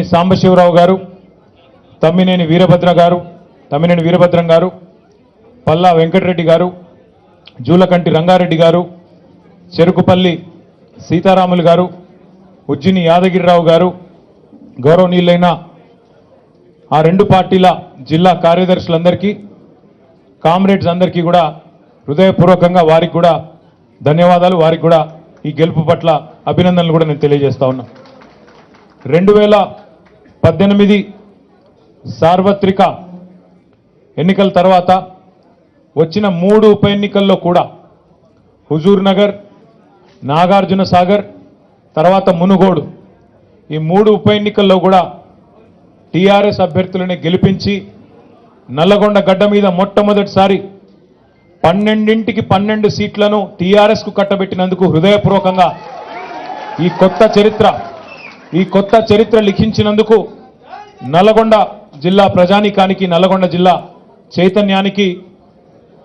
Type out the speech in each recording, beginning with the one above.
తమ్మినేని సాంబశివరావు గారు, తమ్మినేని వీరభద్రం గారు, పల్లా వెంకటరెడ్డి గారు, జూలకంటి రంగారెడ్డి గారు, చెరుకుపల్లి సీతారాములు గారు, ఉజ్జిని యాదగిరిరావు గారు, గౌరవనీయులైన ఆ రెండు పార్టీల జిల్లా కార్యదర్శులందరికీ, కామ్రేడ్స్ అందరికీ కూడా హృదయపూర్వకంగా వారికి కూడా ధన్యవాదాలు. వారికి కూడా ఈ గెలుపు పట్ల అభినందనలు కూడా నేను తెలియజేస్తా ఉన్నా. 2018 సార్వత్రిక ఎన్నికల తర్వాత వచ్చిన 3 ఉప ఎన్నికల్లో కూడా హుజూర్ నగర్, నాగార్జున సాగర్, తర్వాత మునుగోడు, ఈ 3 ఉప ఎన్నికల్లో కూడా టీఆర్ఎస్ అభ్యర్థులను గెలిపించి నల్లగొండ గడ్డ మీద మొట్టమొదటిసారి 12కి 12 సీట్లను టీఆర్ఎస్కు కట్టబెట్టినందుకు హృదయపూర్వకంగా ఈ కొత్త చరిత్ర లిఖించినందుకు నల్లగొండ జిల్లా ప్రజానీకానికి, నల్లగొండ జిల్లా చైతన్యానికి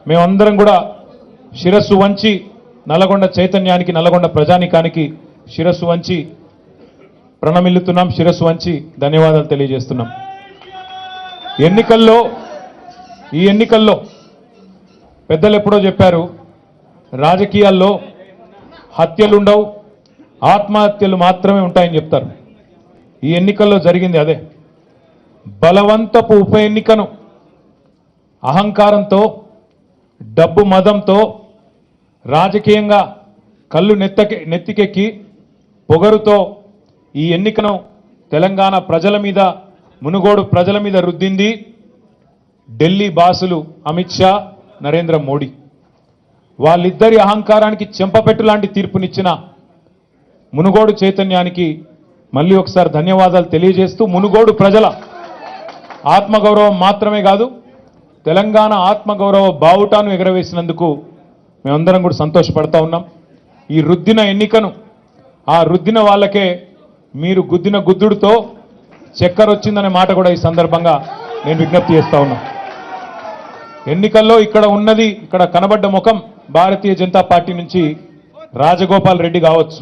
మేమందరం కూడా శిరస్సు వంచి, నల్లగొండ చైతన్యానికి, నల్లగొండ ప్రజానీకానికి శిరస్సు వంచి ప్రణమిల్లుతున్నాం, శిరస్సు వంచి ధన్యవాదాలు తెలియజేస్తున్నాం. ఈ ఎన్నికల్లో పెద్దలు ఎప్పుడో చెప్పారు, రాజకీయాల్లో హత్యలుండవు, ఆత్మహత్యలు మాత్రమే ఉంటాయని చెప్తారు. ఈ ఎన్నికల్లో జరిగింది అదే. బలవంతపు ఉప ఎన్నికను అహంకారంతో, డబ్బు మదంతో, రాజకీయంగా కళ్ళు నెత్తికెక్కి పొగరుతో ఈ ఎన్నికను తెలంగాణ ప్రజల మీద, మునుగోడు ప్రజల మీద రుద్దింది ఢిల్లీ బాసులు అమిత్ షా, నరేంద్ర మోడీ. వాళ్ళిద్దరి అహంకారానికి చెంపపెట్టు లాంటి తీర్పునిచ్చిన మునుగోడు చైతన్యానికి మళ్ళీ ఒకసారి ధన్యవాదాలు తెలియజేస్తూ, మునుగోడు ప్రజల ఆత్మగౌరవం మాత్రమే కాదు, తెలంగాణ ఆత్మగౌరవ బావుటాను ఎగరవేసినందుకు మేమందరం కూడా సంతోషపడతా ఉన్నాం. ఈ రుద్దిన ఎన్నికను ఆ రుద్దిన వాళ్ళకే మీరు గుద్దిన గుద్దుడితో చక్కెర వచ్చిందనే మాట కూడా ఈ సందర్భంగా నేను విజ్ఞప్తి చేస్తా ఉన్నా. ఎన్నికల్లో ఇక్కడ కనబడ్డ ముఖం భారతీయ జనతా పార్టీ నుంచి రాజగోపాల్ రెడ్డి కావచ్చు,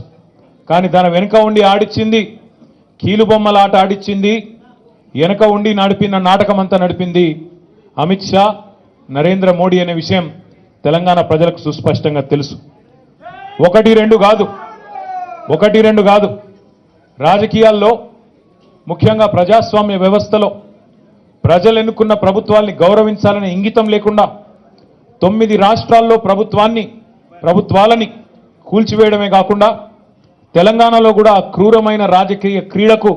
కానీ దాని వెనుక ఉండి ఆడిచ్చింది, కీలుబొమ్మల ఆట ఆడిచ్చింది, వెనుక ఉండి నడిపిన నాటకం అంతా నడిపింది అమిత్ షా, నరేంద్ర మోడీ అనే విషయం తెలంగాణ ప్రజలకు సుస్పష్టంగా తెలుసు. ఒకటి రెండు కాదు, రాజకీయాల్లో ముఖ్యంగా ప్రజాస్వామ్య వ్యవస్థలో ప్రజలు ఎన్నుకున్న ప్రభుత్వాల్ని గౌరవించాలనే ఇంగితం లేకుండా 9 రాష్ట్రాల్లో ప్రభుత్వాలని కూల్చివేయడమే కాకుండా తెలంగాణలో కూడా క్రూరమైన రాజకీయ క్రీడకు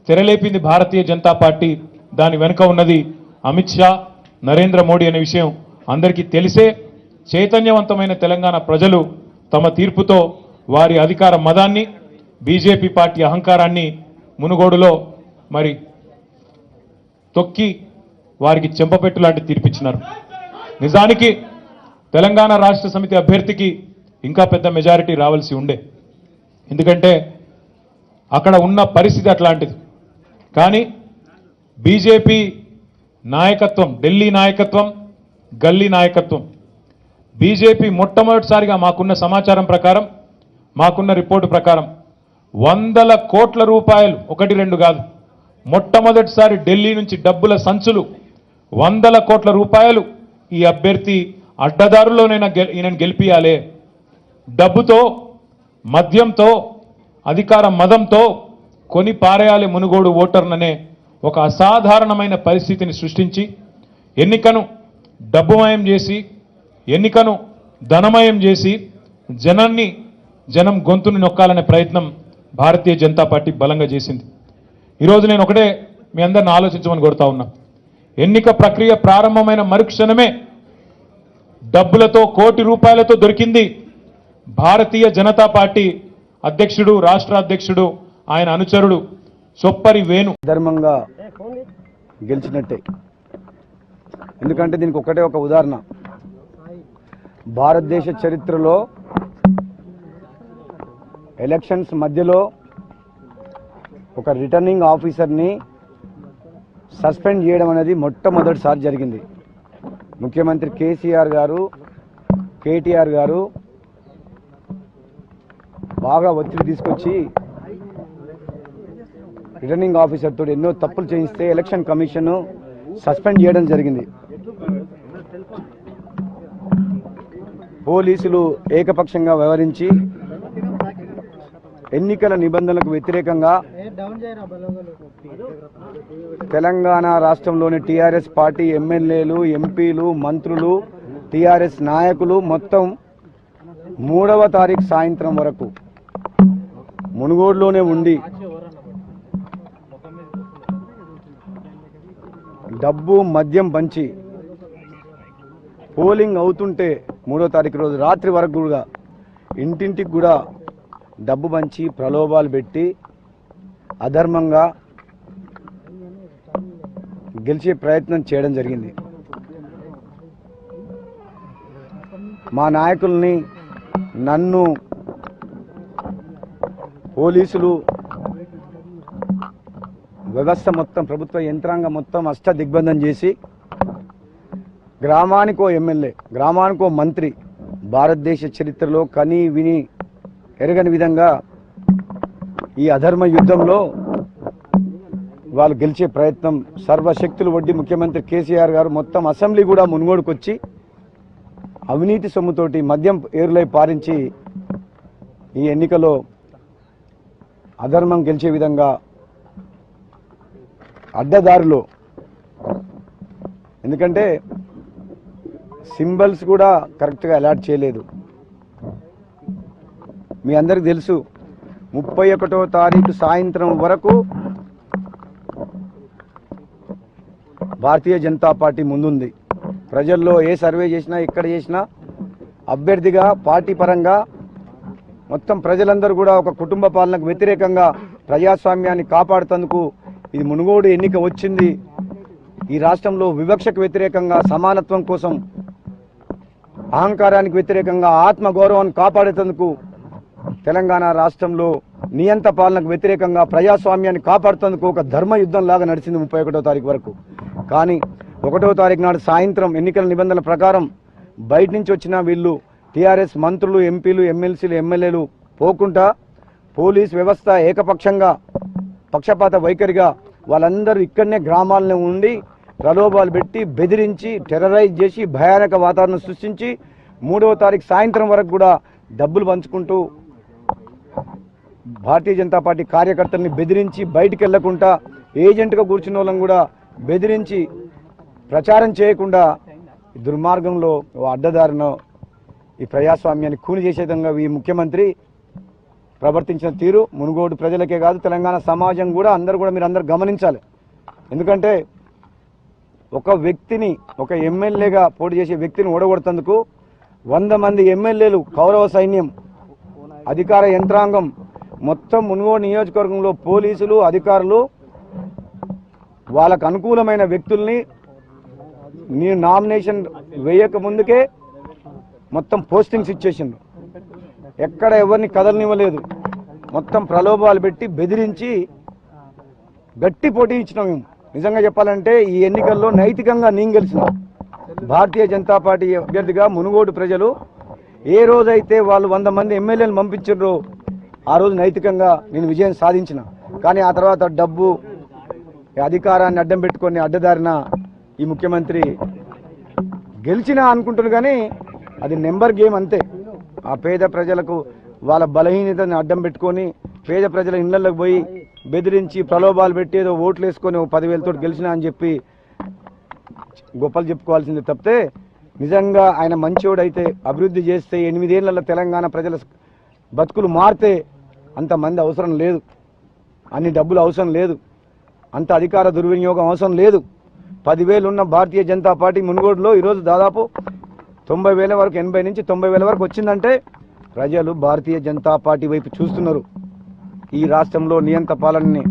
తెరలేపింది భారతీయ జనతా పార్టీ. దాని వెనుక ఉన్నది అమిత్ షా, నరేంద్ర మోడీ అనే విషయం అందరికీ తెలిసే చైతన్యవంతమైన తెలంగాణ ప్రజలు తమ తీర్పుతో వారి అధికార మదాన్ని, బీజేపీ పార్టీ అహంకారాన్ని మునుగోడులో మరి తొక్కి వారికి చెంపపెట్టు లాంటి తీర్పిచ్చినారు. నిజానికి తెలంగాణ రాష్ట్ర సమితి అభ్యర్థికి ఇంకా పెద్ద మెజారిటీ రావాల్సి ఉండే, ఎందుకంటే అక్కడ ఉన్న పరిస్థితి అట్లాంటిది. కానీ బీజేపీ నాయకత్వం, ఢిల్లీ నాయకత్వం, గల్లీ నాయకత్వం, బీజేపీ మొట్టమొదటిసారిగా మాకున్న సమాచారం ప్రకారం, మాకున్న రిపోర్టు ప్రకారం 100 కోట్ల రూపాయలు, 1-2 కాదు, మొట్టమొదటిసారి ఢిల్లీ నుంచి డబ్బుల సంచులు 100 కోట్ల రూపాయలు ఈ అభ్యర్థి అడ్డదారులోనైనా ఈయనను గెలిపియాలే, డబ్బుతో, మద్యంతో, అధికార మదంతో కొని పారేయాలి మునుగోడు ఓటర్ననే ఒక అసాధారణమైన పరిస్థితిని సృష్టించి ఎన్నికను డబ్బుమయం చేసి, ఎన్నికను ధనమయం చేసి జనం గొంతుని నొక్కాలనే ప్రయత్నం భారతీయ జనతా పార్టీ బలంగా చేసింది. ఈరోజు నేను ఒకటే మీ అందరిని ఆలోచించమని కోరుతా ఉన్నా. ఎన్నిక ప్రక్రియ ప్రారంభమైన మరుక్షణమే డబ్బులతో, కోటి రూపాయలతో దొరికింది భారతీయ జనతా పార్టీ అధ్యక్షుడు, రాష్ట్ర అధ్యక్షుడు, ఆయన అనుచరుడు చొప్పరి వేణు. ధర్మంగా గెలిచినట్టే. ఎందుకంటే దీనికి ఒకటే ఒక ఉదాహరణ, భారతదేశ చరిత్రలో ఎలక్షన్స్ మధ్యలో ఒక రిటర్నింగ్ ఆఫీసర్ని సస్పెండ్ చేయడం అనేది మొట్టమొదటిసారి జరిగింది. ముఖ్యమంత్రి కేసీఆర్ గారు, కేటీఆర్ గారు బాగా ఒత్తిడి తీసుకొచ్చి రిటర్నింగ్ ఆఫీసర్ తోటి ఎన్నో తప్పులు చేయిస్తే ఎలక్షన్ కమిషన్ సస్పెండ్ చేయడం జరిగింది. పోలీసులు ఏకపక్షంగా వ్యవహరించి ఎన్నికల నిబంధనలకు వ్యతిరేకంగా తెలంగాణ రాష్ట్రంలోని టీఆర్ఎస్ పార్టీ ఎమ్మెల్యేలు, ఎంపీలు, మంత్రులు, టీఆర్ఎస్ నాయకులు మొత్తం 3వ తారీఖు సాయంత్రం వరకు మునుగోడులోనే ఉండి డబ్బు మద్యం పంచి పోలింగ్ అవుతుంటే 3వ తారీఖు రోజు రాత్రి వరకు కూడా ఇంటింటికి కూడా డబ్బు పంచి ప్రలోభాలు పెట్టి అధర్మంగా గెలిచే ప్రయత్నం చేయడం జరిగింది. మా నాయకుల్ని, నన్ను పోలీసులు, వ్యవస్థ మొత్తం, ప్రభుత్వ యంత్రాంగం మొత్తం అష్టదిగ్బంధం చేసి గ్రామానికో ఎమ్మెల్యే, గ్రామానికో మంత్రి, భారతదేశ చరిత్రలో కని విని ఎరగని విధంగా ఈ అధర్మ యుద్ధంలో వాళ్ళు గెలిచే ప్రయత్నం సర్వశక్తులు వడ్డి ముఖ్యమంత్రి కేసీఆర్ గారు మొత్తం అసెంబ్లీ కూడా మునుగోడుకొచ్చి అవినీతి సొమ్ముతోటి మద్యం ఏరులై పారించి ఈ ఎన్నికలో అధర్మం గెలిచే విధంగా అడ్డదారులు, ఎందుకంటే సింబల్స్ కూడా కరెక్ట్గా అలాట్ చేయలేదు. మీ అందరికి తెలుసు 31వ తారీఖు సాయంత్రం వరకు భారతీయ జనతా పార్టీ ముందుంది. ప్రజల్లో ఏ సర్వే చేసినా, ఎక్కడ చేసినా అభ్యర్థిగా, పార్టీ పరంగా మొత్తం ప్రజలందరూ కూడా ఒక కుటుంబ పాలనకు వ్యతిరేకంగా ప్రజాస్వామ్యాన్ని కాపాడుతందుకు ఇది మునుగోడు ఎన్నిక వచ్చింది. ఈ రాష్ట్రంలో వివక్షకు వ్యతిరేకంగా, సమానత్వం కోసం, అహంకారానికి వ్యతిరేకంగా, ఆత్మగౌరవాన్ని కాపాడేందుకు తెలంగాణ రాష్ట్రంలో నియంత పాలనకు వ్యతిరేకంగా ప్రజాస్వామ్యాన్ని కాపాడుతందుకు ఒక ధర్మ యుద్ధం లాగా నడిచింది 31వ తారీఖు వరకు. కానీ 1వ తారీఖు నాడు సాయంత్రం ఎన్నికల నిబంధనల ప్రకారం బయట నుంచి వచ్చిన వీళ్ళు టీఆర్ఎస్ మంత్రులు, ఎంపీలు, ఎమ్మెల్సీలు, ఎమ్మెల్యేలు పోకుండా పోలీస్ వ్యవస్థ ఏకపక్షంగా పక్షపాత వైఖరిగా వాళ్ళందరూ ఇక్కడనే గ్రామాలను ఉండి ప్రలోభాలు పెట్టి బెదిరించి టెర్రరైజ్ చేసి భయానక వాతావరణం సృష్టించి 3వ తారీఖు సాయంత్రం వరకు కూడా డబ్బులు పంచుకుంటూ భారతీయ జనతా పార్టీ కార్యకర్తల్ని బెదిరించి బయటికి వెళ్లకుండా ఏజెంట్గా కూర్చున్న వాళ్ళని కూడా బెదిరించి ప్రచారం చేయకుండా దుర్మార్గంలో అడ్డదారిన ఈ ప్రజాస్వామ్యాన్ని కూని చేసే విధంగా ఈ ముఖ్యమంత్రి ప్రవర్తించిన తీరు మునుగోడు ప్రజలకే కాదు, తెలంగాణ సమాజం కూడా అందరూ కూడా మీరు అందరూ గమనించాలి. ఎందుకంటే ఒక వ్యక్తిని, ఒక ఎమ్మెల్యేగా పోటీ చేసే వ్యక్తిని ఓడగొడుతందుకు 100 మంది ఎమ్మెల్యేలు, కౌరవ సైన్యం, అధికార యంత్రాంగం మొత్తం మునుగోడు నియోజకవర్గంలో పోలీసులు, అధికారులు వాళ్ళకు అనుకూలమైన వ్యక్తుల్ని నేను నామినేషన్ వేయక ముందుకే మొత్తం పోస్టింగ్స్ ఇచ్చేసిండు. ఎక్కడ ఎవరిని కదలనివ్వలేదు. మొత్తం ప్రలోభాలు పెట్టి బెదిరించి గట్టి పోటీ ఇచ్చినాం మేము. నిజంగా చెప్పాలంటే ఈ ఎన్నికల్లో నైతికంగా నేను గెలిచిన భారతీయ జనతా పార్టీ అభ్యర్థిగా మునుగోడు ప్రజలు ఏ రోజైతే వాళ్ళు 100 మంది ఎమ్మెల్యేలు పంపించారో ఆ రోజు నైతికంగా నేను విజయం సాధించిన. కానీ ఆ తర్వాత డబ్బు, అధికారాన్ని అడ్డం పెట్టుకొని అడ్డదారిన ఈ ముఖ్యమంత్రి గెలిచినా అనుకుంటున్నారు. కానీ అది నెంబర్ గేమ్ అంతే. ఆ పేద ప్రజలకు వాళ్ళ బలహీనతని అడ్డం పెట్టుకొని పేద ప్రజల ఇళ్లలోకి పోయి బెదిరించి ప్రలోభాలు పెట్టి ఏదో ఓట్లు వేసుకొని 10,000తో గెలిచినా అని చెప్పి గొప్పలు చెప్పుకోవాల్సింది తప్పితే నిజంగా ఆయన మంచోడైతే అభివృద్ధి చేస్తే 8 ఏళ్లలో తెలంగాణ ప్రజల బతుకులు మారితే అంతమంది అవసరం లేదు, అన్ని డబ్బులు అవసరం లేదు, అంత అధికార దుర్వినియోగం అవసరం లేదు. 10,000 ఉన్న భారతీయ జనతా పార్టీ మునుగోడులో ఈరోజు దాదాపు 90,000 వరకు, 80 నుంచి 90,000 వరకు వచ్చిందంటే ప్రజలు భారతీయ జనతా పార్టీ వైపు చూస్తున్నారు. ఈ రాష్ట్రంలో నియంత పాలనని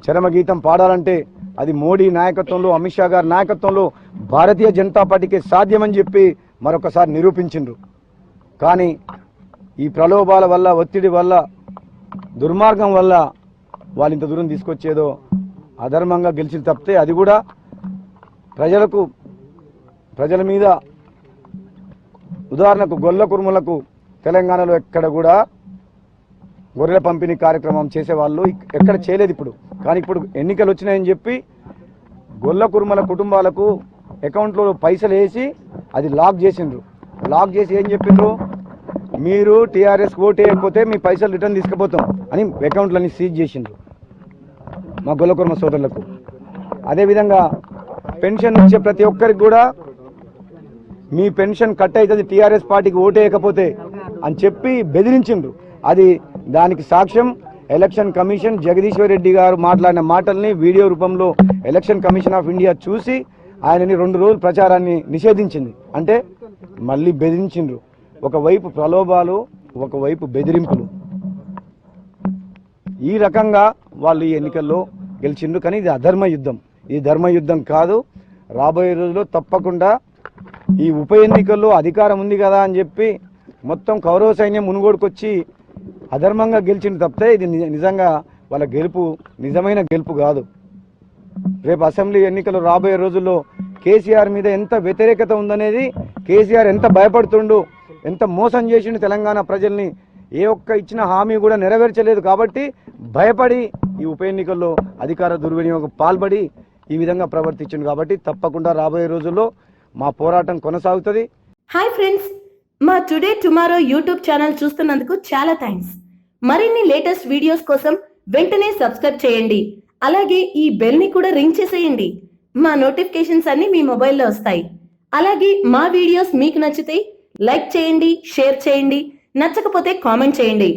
చరమగీతం పాడాలంటే అది మోడీ నాయకత్వంలో, అమిత్ షా గారి నాయకత్వంలో భారతీయ జనతా పార్టీకి సాధ్యమని చెప్పి మరొకసారి నిరూపించిండ్రు. కానీ ఈ ప్రలోభాల వల్ల, ఒత్తిడి వల్ల, దుర్మార్గం వల్ల వాళ్ళు ఇంత దూరం తీసుకొచ్చేదో అధర్మంగా గెలిచి తప్పితే అది కూడా ప్రజల మీద, ఉదాహరణకు గొల్ల కుర్ములకు తెలంగాణలో ఎక్కడ కూడా గొర్రెల పంపిణీ కార్యక్రమం చేసేవాళ్ళు ఎక్కడ చేయలేదు ఇప్పుడు. కానీ ఇప్పుడు ఎన్నికలు వచ్చినాయని చెప్పి గొల్ల కుర్మల కుటుంబాలకు అకౌంట్లో పైసలు వేసి అది లాక్ చేసిండ్రు. లాక్ చేసి ఏం చెప్పిండ్రు, మీరు టీఆర్ఎస్ ఓటు వేయకపోతే మీ పైసలు రిటర్న్ తీసుకుపోతాం అని అకౌంట్లన్నీ సీజ్ చేసిండ్రు మా గొల్ల కుర్మ సోదరులకు. అదేవిధంగా పెన్షన్ ఇచ్చే ప్రతి ఒక్కరికి కూడా మీ పెన్షన్ కట్ అవుతుంది టీఆర్ఎస్ పార్టీకి ఓటు వేయకపోతే అని చెప్పి బెదిరించిండ్రు. దానికి సాక్ష్యం ఎలక్షన్ కమిషన్ జగదీశ్వర్ రెడ్డి గారు మాట్లాడిన మాటల్ని వీడియో రూపంలో ఎలక్షన్ కమిషన్ ఆఫ్ ఇండియా చూసి ఆయనని 2 రోజులు ప్రచారాన్ని నిషేధించింది. అంటే మళ్ళీ బెదిరించిండ్రు. ఒకవైపు ప్రలోభాలు, ఒకవైపు బెదిరింపులు. ఈ రకంగా వాళ్ళు ఈ ఎన్నికల్లో గెలిచిండ్రు. కానీ ఇది అధర్మ యుద్ధం, ఇది ధర్మయుద్ధం కాదు. రాబోయే రోజుల్లో తప్పకుండా ఈ ఉప ఎన్నికల్లో అధికారం ఉంది కదా అని చెప్పి మొత్తం కౌరవ సైన్యం మునుగోడుకొచ్చి అధర్మంగా గెలిచింది తప్పితే ఇది నిజంగా వాళ్ళ గెలుపు నిజమైన గెలుపు కాదు. రేపు అసెంబ్లీ ఎన్నికలు రాబోయే రోజుల్లో కేసీఆర్ మీద ఎంత వ్యతిరేకత ఉందనేది, కేసీఆర్ ఎంత భయపడుతుండు, ఎంత మోసం చేసిండు తెలంగాణ ప్రజల్ని, ఏ ఒక్క ఇచ్చిన హామీ కూడా నెరవేర్చలేదు కాబట్టి భయపడి ఈ ఉప ఎన్నికల్లో అధికార దుర్వినియోగం పాల్పడి ఈ విధంగా ప్రవర్తించిండు. కాబట్టి తప్పకుండా రాబోయే రోజుల్లో మా పోరాటం కొనసాగుతుంది. హాయ్ ఫ్రెండ్స్, మా టుడే టుమారో యూట్యూబ్ ఛానల్ చూస్తున్నందుకు చాలా థ్యాంక్స్. మరిన్ని లేటెస్ట్ వీడియోస్ కోసం వెంటనే సబ్స్క్రైబ్ చేయండి. అలాగే ఈ బెల్ ని కూడా రింగ్ చేసేయండి. మా నోటిఫికేషన్స్ అన్ని మీ మొబైల్లో వస్తాయి. అలాగే మా వీడియోస్ మీకు నచ్చితే లైక్ చేయండి, షేర్ చేయండి, నచ్చకపోతే కామెంట్ చేయండి.